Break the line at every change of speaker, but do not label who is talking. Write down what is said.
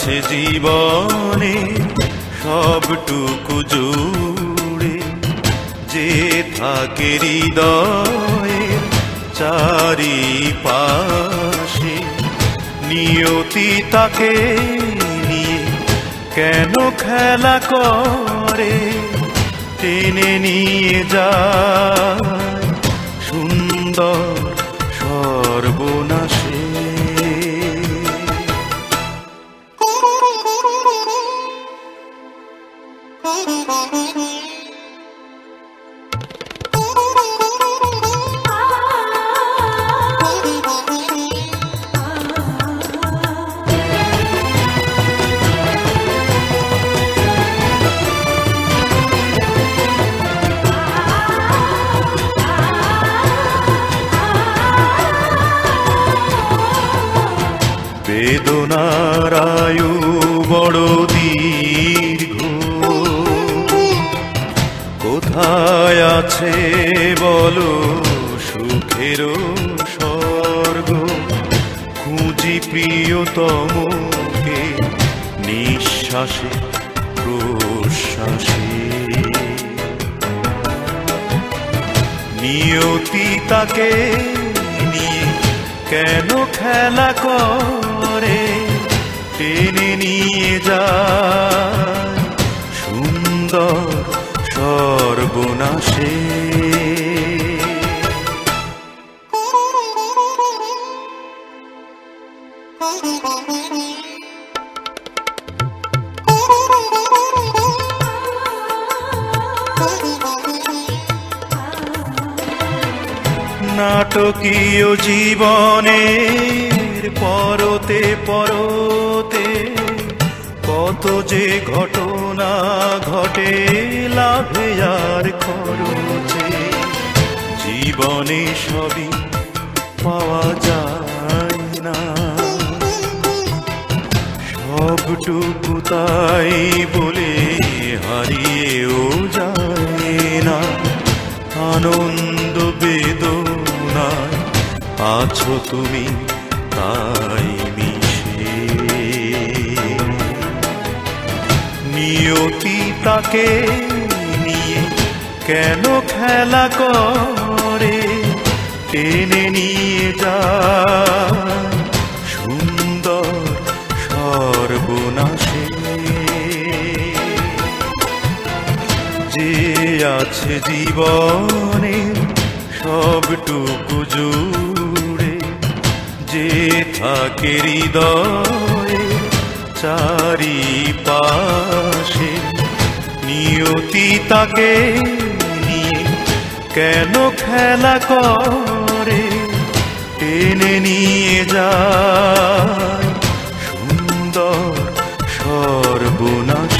আছে জীবনে সবটুকু জুড়ে, যে থাকে হৃদয়ের চারিপাশে। নিয়তি তাকে নিয়ে কেন খেলা করে, টেনে নিয়ে যায় সুন্দর সর্বনাশে। বেদনার আয়ু বড় দীর্ঘ, কোথায় আছে বলো সুখের স্বর্গ। খুঁজি প্রিয়তমকে নিঃশ্বাসে প্রশ্বাসে, নিয়তি তাকে নিয়ে কেন খেলা করে, টেনে নিয়ে যায় সুন্দর সর্বনাশে। নাটকীয় জীবনের পরতে পরতে কত যে ঘটনা ঘটে লাভে আর খরচে। জীবনে সবই পাওয়া যায় না, সবটুকু তাই বলে হারিয়েও যায় না। আনন্দ বেদনায় আছো তুমি তাই মিশে, নিয়তি তাকে নিয়ে কেন খেলা করে, টেনে নিয়ে যায় সুন্দর সর্বনাশে। যে আছে জীবনে সবটুকু জুড়ে, যে থাকে হৃদয়ে চারিপাশে। নিয়তি তাকে নিয়ে কেন খেলা করে, টেনে নিয়ে যায় সুন্দর সর্বনাশ।